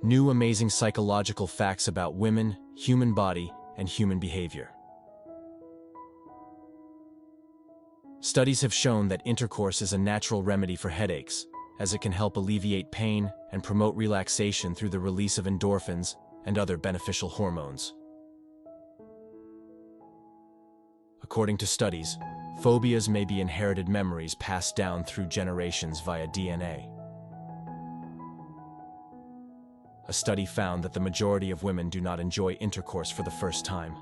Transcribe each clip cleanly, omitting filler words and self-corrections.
New amazing psychological facts about women, human body, and human behavior. Studies have shown that intercourse is a natural remedy for headaches, as it can help alleviate pain and promote relaxation through the release of endorphins and other beneficial hormones. According to studies, phobias may be inherited memories passed down through generations via DNA. A study found that the majority of women do not enjoy intercourse for the first time.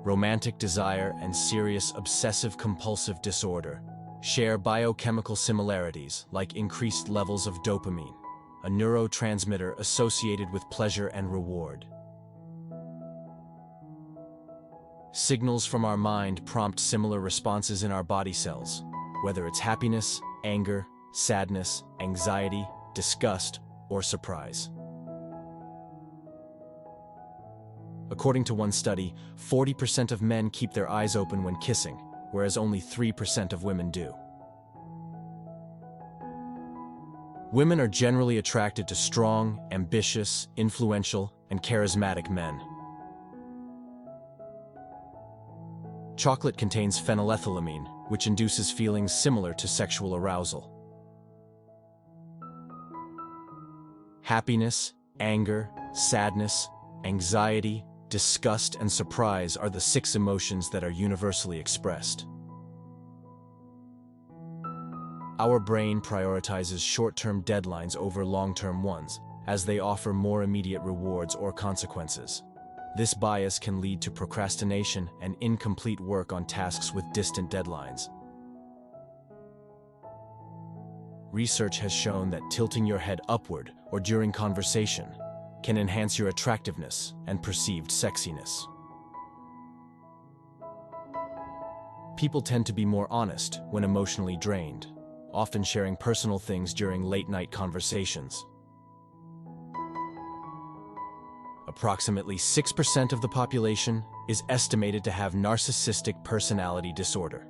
Romantic desire and serious obsessive-compulsive disorder share biochemical similarities like increased levels of dopamine, a neurotransmitter associated with pleasure and reward. Signals from our mind prompt similar responses in our body cells, whether it's happiness, anger, sadness, anxiety, disgust, or surprise. According to one study, 40% of men keep their eyes open when kissing, whereas only 3% of women do. Women are generally attracted to strong, ambitious, influential, and charismatic men. Chocolate contains phenylethylamine, which induces feelings similar to sexual arousal. Happiness, anger, sadness, anxiety, disgust, and surprise are the 6 emotions that are universally expressed. Our brain prioritizes short-term deadlines over long-term ones, as they offer more immediate rewards or consequences. This bias can lead to procrastination and incomplete work on tasks with distant deadlines. Research has shown that tilting your head upward or during conversation can enhance your attractiveness and perceived sexiness. People tend to be more honest when emotionally drained, often sharing personal things during late-night conversations. Approximately 6% of the population is estimated to have narcissistic personality disorder.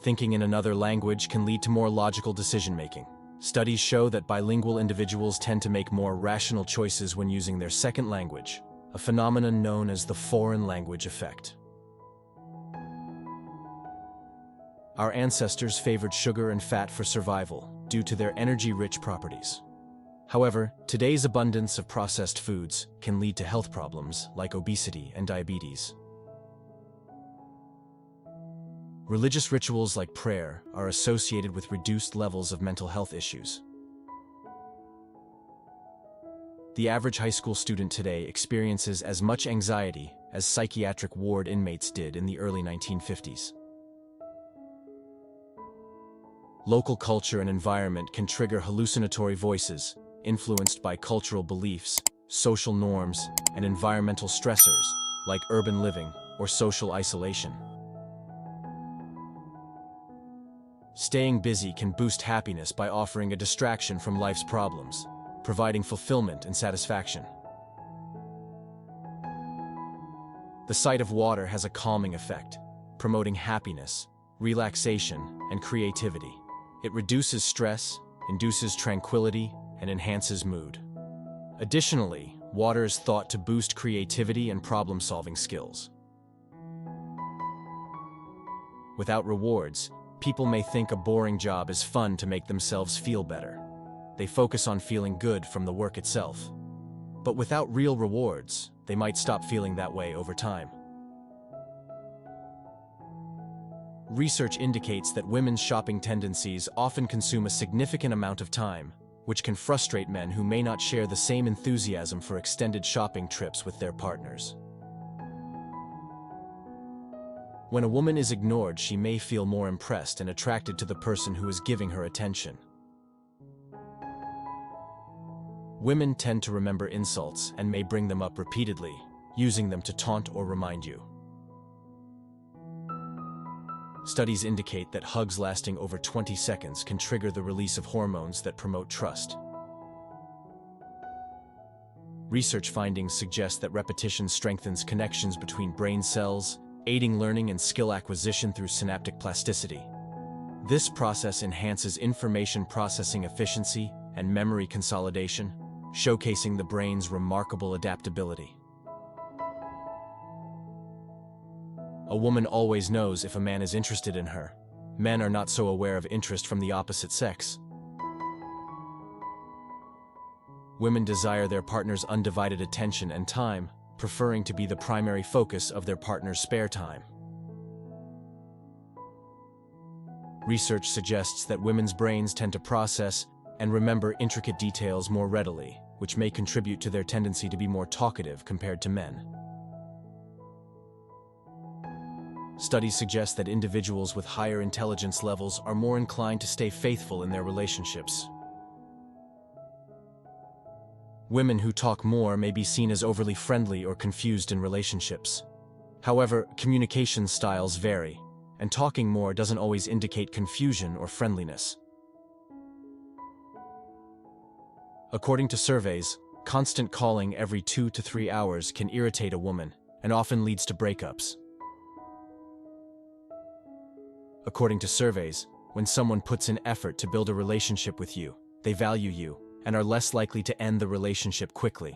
Thinking in another language can lead to more logical decision-making. Studies show that bilingual individuals tend to make more rational choices when using their second language, a phenomenon known as the foreign language effect. Our ancestors favored sugar and fat for survival due to their energy-rich properties. However, today's abundance of processed foods can lead to health problems like obesity and diabetes. Religious rituals like prayer are associated with reduced levels of mental health issues. The average high school student today experiences as much anxiety as psychiatric ward inmates did in the early 1950s. Local culture and environment can trigger hallucinatory voices, influenced by cultural beliefs, social norms, and environmental stressors, like urban living or social isolation. Staying busy can boost happiness by offering a distraction from life's problems, providing fulfillment and satisfaction. The sight of water has a calming effect, promoting happiness, relaxation, and creativity. It reduces stress, induces tranquility, and enhances mood. Additionally, water is thought to boost creativity and problem-solving skills. Without rewards, people may think a boring job is fun to make themselves feel better. They focus on feeling good from the work itself. But without real rewards, they might stop feeling that way over time. Research indicates that women's shopping tendencies often consume a significant amount of time, which can frustrate men who may not share the same enthusiasm for extended shopping trips with their partners. When a woman is ignored, she may feel more impressed and attracted to the person who is giving her attention. Women tend to remember insults and may bring them up repeatedly, using them to taunt or remind you. Studies indicate that hugs lasting over 20 seconds can trigger the release of hormones that promote trust. Research findings suggest that repetition strengthens connections between brain cells, aiding learning and skill acquisition through synaptic plasticity. This process enhances information processing efficiency and memory consolidation, showcasing the brain's remarkable adaptability. A woman always knows if a man is interested in her. Men are not so aware of interest from the opposite sex. Women desire their partner's undivided attention and time, preferring to be the primary focus of their partner's spare time. Research suggests that women's brains tend to process and remember intricate details more readily, which may contribute to their tendency to be more talkative compared to men. Studies suggest that individuals with higher intelligence levels are more inclined to stay faithful in their relationships. Women who talk more may be seen as overly friendly or confused in relationships. However, communication styles vary, and talking more doesn't always indicate confusion or friendliness. According to surveys, constant calling every 2 to 3 hours can irritate a woman and often leads to breakups. According to surveys, when someone puts in effort to build a relationship with you, they value you and are less likely to end the relationship quickly.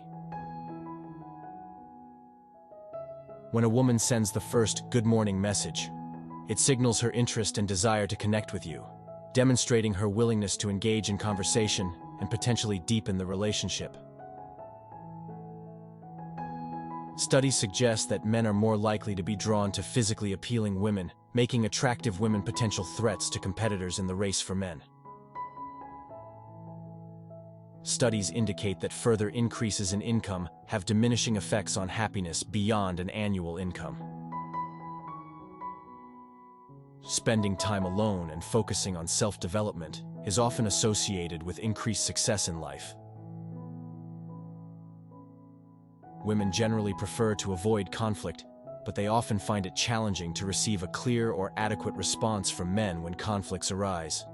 When a woman sends the first "good morning" message, it signals her interest and desire to connect with you, demonstrating her willingness to engage in conversation and potentially deepen the relationship. Studies suggest that men are more likely to be drawn to physically appealing women, making attractive women potential threats to competitors in the race for men. Studies indicate that further increases in income have diminishing effects on happiness beyond an annual income. Spending time alone and focusing on self-development is often associated with increased success in life. Women generally prefer to avoid conflict, but they often find it challenging to receive a clear or adequate response from men when conflicts arise.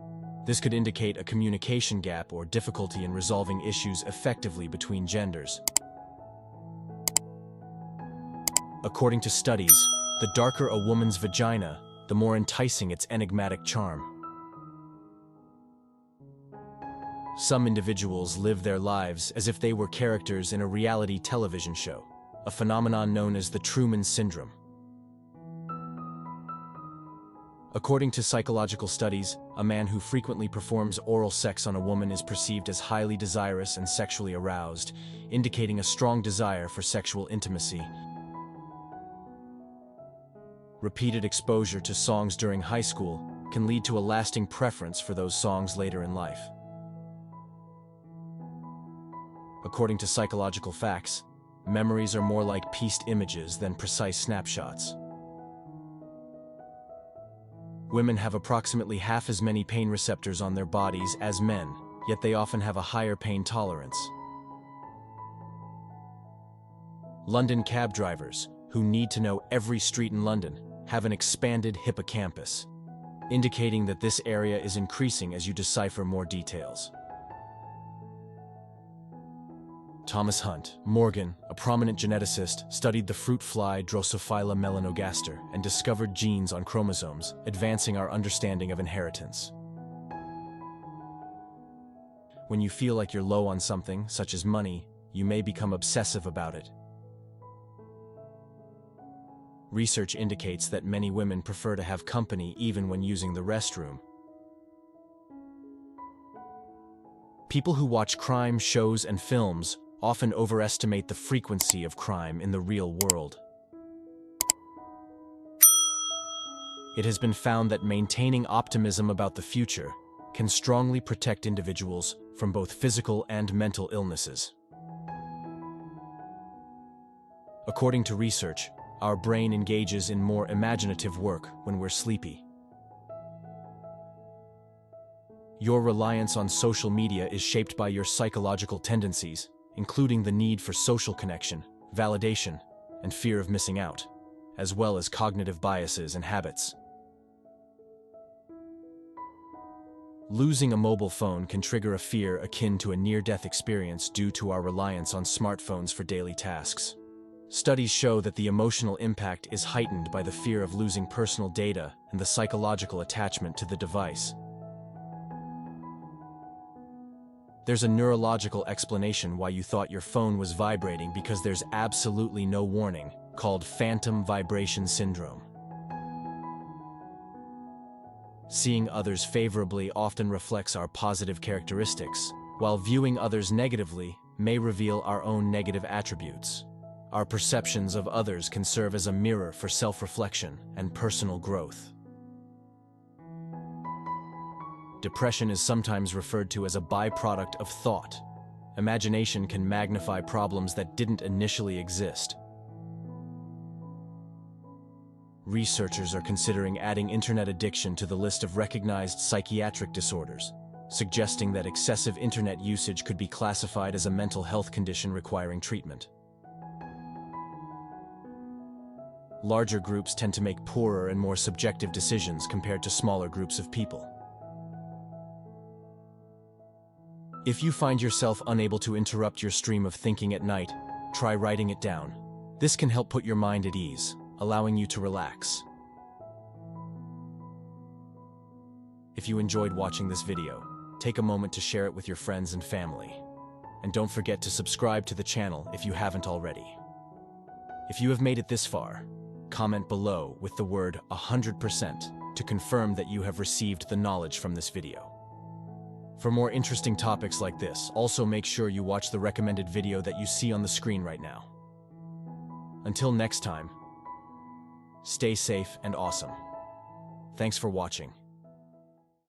This could indicate a communication gap or difficulty in resolving issues effectively between genders. According to studies, the darker a woman's vagina, the more enticing its enigmatic charm. Some individuals live their lives as if they were characters in a reality television show, a phenomenon known as the Truman Syndrome. According to psychological studies, a man who frequently performs oral sex on a woman is perceived as highly desirous and sexually aroused, indicating a strong desire for sexual intimacy. Repeated exposure to songs during high school can lead to a lasting preference for those songs later in life. According to psychological facts, memories are more like pieced images than precise snapshots. Women have approximately half as many pain receptors on their bodies as men, yet they often have a higher pain tolerance. London cab drivers, who need to know every street in London, have an expanded hippocampus, indicating that this area is increasing as you decipher more details. Thomas Hunt Morgan, a prominent geneticist, studied the fruit fly Drosophila melanogaster and discovered genes on chromosomes, advancing our understanding of inheritance. When you feel like you're low on something, such as money, you may become obsessive about it. Research indicates that many women prefer to have company even when using the restroom. People who watch crime shows and films often overestimate the frequency of crime in the real world. It has been found that maintaining optimism about the future can strongly protect individuals from both physical and mental illnesses. According to research, our brain engages in more imaginative work when we're sleepy. Your reliance on social media is shaped by your psychological tendencies, including the need for social connection, validation, and fear of missing out, as well as cognitive biases and habits. Losing a mobile phone can trigger a fear akin to a near-death experience due to our reliance on smartphones for daily tasks. Studies show that the emotional impact is heightened by the fear of losing personal data and the psychological attachment to the device. There's a neurological explanation why you thought your phone was vibrating because there's absolutely no warning, called phantom vibration syndrome. Seeing others favorably often reflects our positive characteristics, while viewing others negatively may reveal our own negative attributes. Our perceptions of others can serve as a mirror for self-reflection and personal growth. Depression is sometimes referred to as a byproduct of thought. Imagination can magnify problems that didn't initially exist. Researchers are considering adding internet addiction to the list of recognized psychiatric disorders, suggesting that excessive internet usage could be classified as a mental health condition requiring treatment. Larger groups tend to make poorer and more subjective decisions compared to smaller groups of people. If you find yourself unable to interrupt your stream of thinking at night, try writing it down. This can help put your mind at ease, allowing you to relax. If you enjoyed watching this video, take a moment to share it with your friends and family. And don't forget to subscribe to the channel if you haven't already. If you have made it this far, comment below with the word 100% to confirm that you have received the knowledge from this video. For more interesting topics like this, also make sure you watch the recommended video that you see on the screen right now. Until next time, stay safe and awesome. Thanks for watching.